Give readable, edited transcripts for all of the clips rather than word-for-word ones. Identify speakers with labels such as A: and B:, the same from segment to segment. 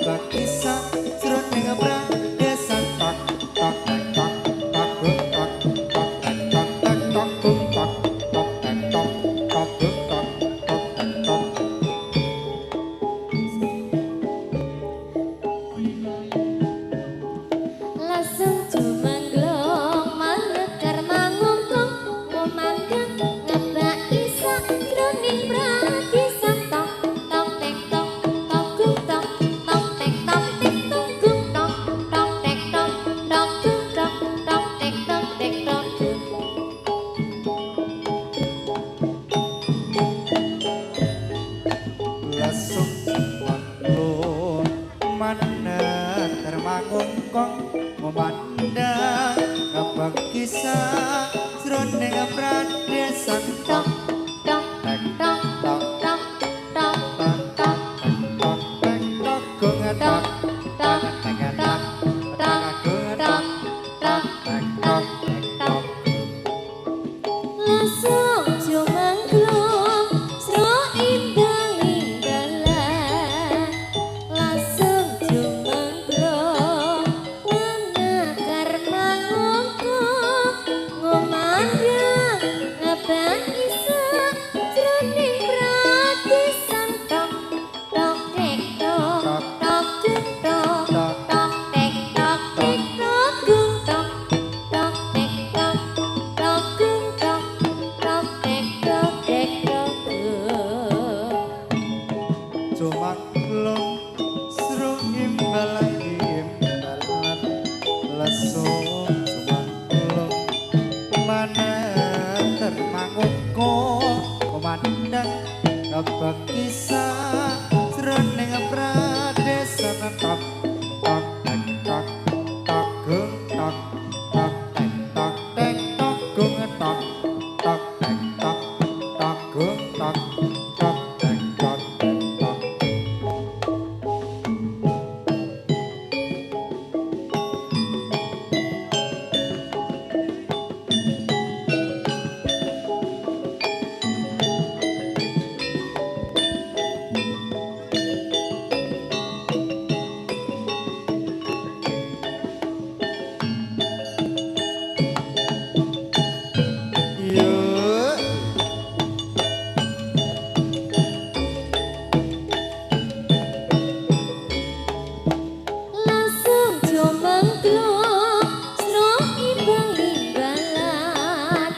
A: Bakisa jroning pradesan tok tok tok tok tok tok tok tok tok tok tok tok tok tok tok
B: Lasung jumenglong manekar mangungkung kumandang ngebak isak jroning pradesan tok tok tek tok tok gung tok tok tek tok tek tok gung tok tok tek tok tok gung tok tok tek tok gung.
A: lasung manglon maneh termangungkong memandang ngabang kisah jroning pradesan tok
B: Tok
A: tek
B: tok
A: tok
B: tok tok
A: tok tok tok tek tok gung tok
B: tok
A: tek tok
B: tok
A: tok gung tok tok tek tok tek tok
B: Lasung jumenglung sro indang-indanglan Lasung jumenglung manekar mangungkung ngomandang ngebak isak jroning pradesan tok tok tek tok tok gung tok tok tek tok tek tok gung tok tok tek tok tok gung tok tok tek tok tek tok gung.
A: Cumaklung seru imbalan imbalan lesung cumaklung maneh termangungkung komandang ngabak kisah jroning pradesan tok tok tek tok tok gung tok tok tek tok tek tok gung tok tok tek tok tok gung tok tok tek tok tek tok Yuk
B: Lasung jumenglung sro imbang-imbalan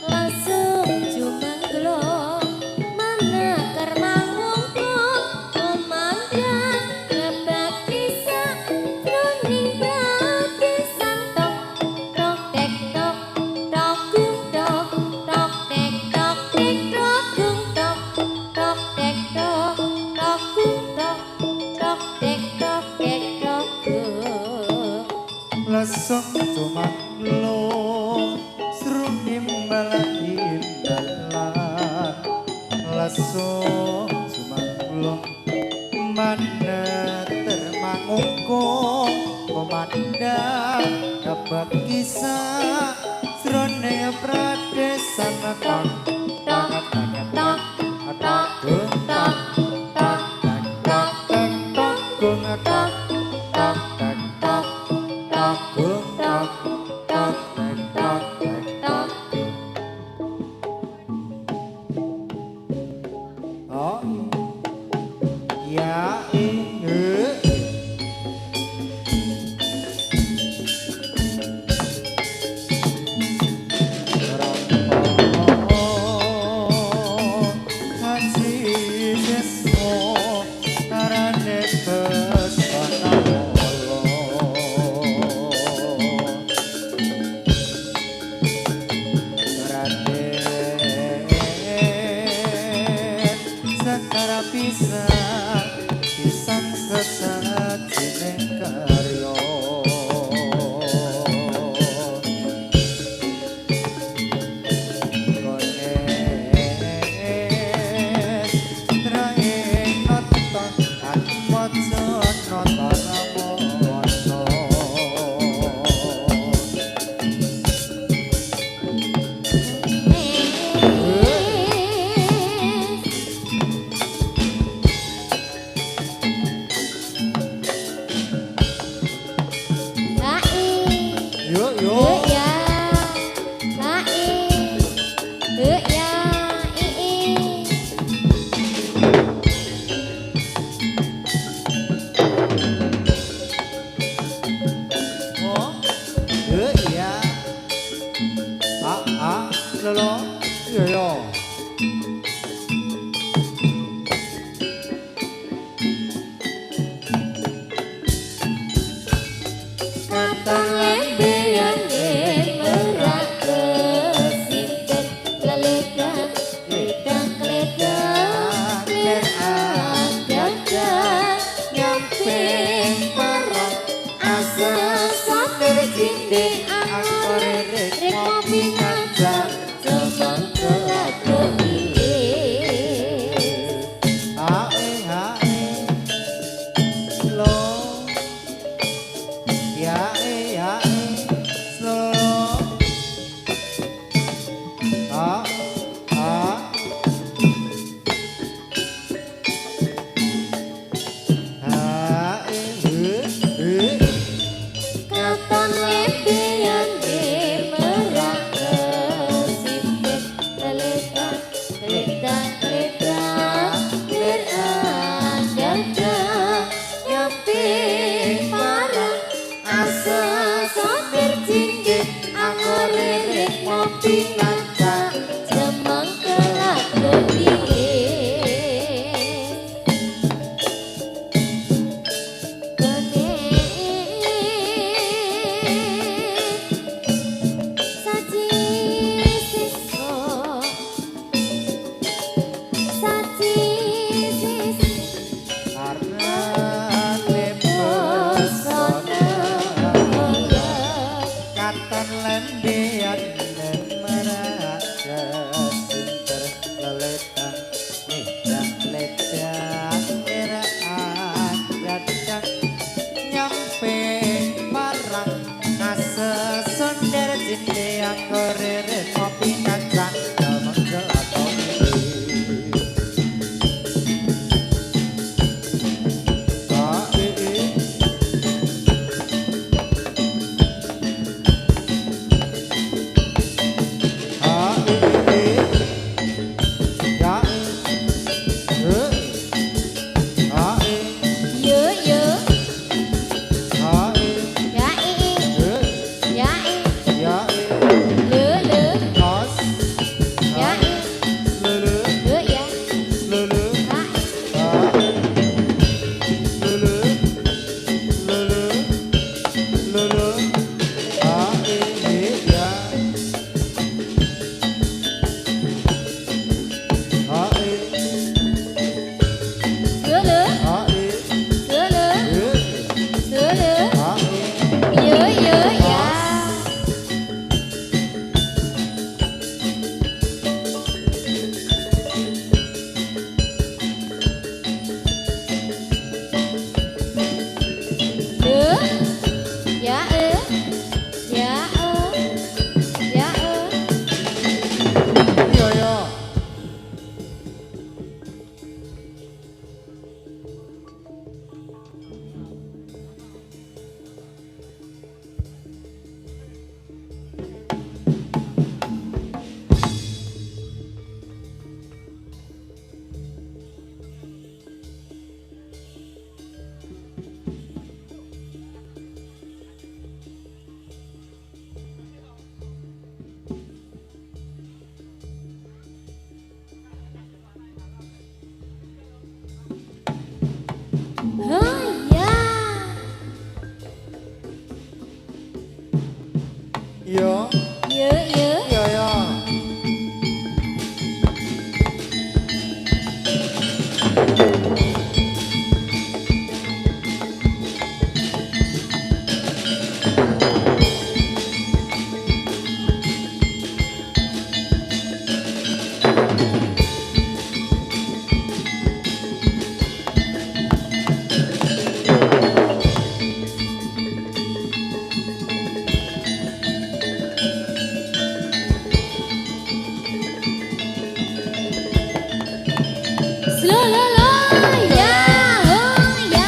B: Lasung jumenglung manekar mangungkung kumandang ngebak isak jroning pradesan tok tok tek tok tok gung tok tok tek tok tek tok gung tok tok tek tok tok gung tok tok tek tok tek tok gung.
A: lasung cumaklung seru imbalan imbalan lasung cumaklung maneh termangungkung komandang ngabak kisah jroning pradesan tok tok tek tok tok gung tok tok tek tok tek tok gung tok tok tek tok tok gung tok tok tek tok tek tok oh ya ini Haji
B: cinde aku rek ngopi ngajak semangkelat kepilih
A: hae hae slow yae yae slow ha ha hae
B: katon lembean de merak kesipit teletan teletan teletan berada nyampe parang asa sopir jinggit aku rerek ngopi ngajak semangkelat kepilih
A: Katon lembean merak kesinter leletan ledan ledan eraan dadang nyampe parang ase sonder jinde aku rere kopi ngajak semangkelat
B: Yo yo ya le le ya le ya le le yo yo ya
A: Yo,
B: yo yo
A: yo, yo.
B: slow lo lo ya oh ya ya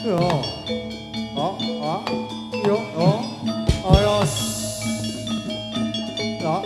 A: Yo. Yo. Ayo. La.